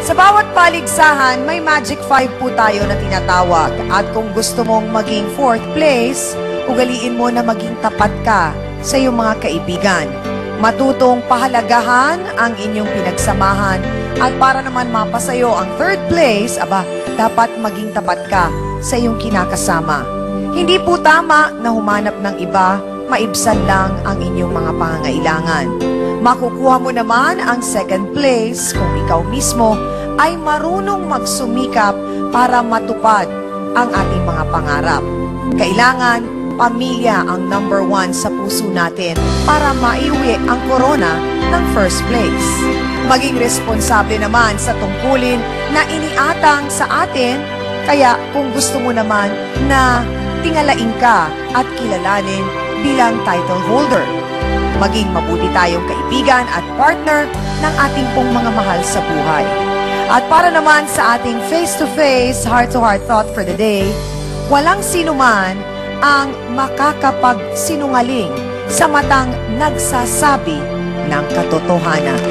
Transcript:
Sa bawat paligsahan, may Magic 5 po tayo na tinatawag. At kung gusto mong maging 4th place, ugaliin mo na maging tapat ka sa iyong mga kaibigan. Matutong pahalagahan ang inyong pinagsamahan at para naman mapasayo ang 3rd place, dapat maging tapat ka sa iyong kinakasama. Hindi po tama na humanap ng iba, maibsan lang ang inyong mga pangangailangan. Makukuha mo naman ang 2nd place kung ikaw mismo ay marunong magsumikap para matupad ang ating mga pangarap. Kailangan, pamilya ang number 1 sa puso natin para maiuwi ang korona ng 1st place. Maging responsable naman sa tungkulin na iniatang sa atin, kaya kung gusto mo naman na tingalain ka at kilalanin bilang title holder, maging mabuti tayong kaibigan at partner ng ating pong mga mahal sa buhay. At para naman sa ating face-to-face, heart-to-heart thought for the day, walang sinuman ang makakapagsinungaling sa matang nagsasabi ng katotohanan.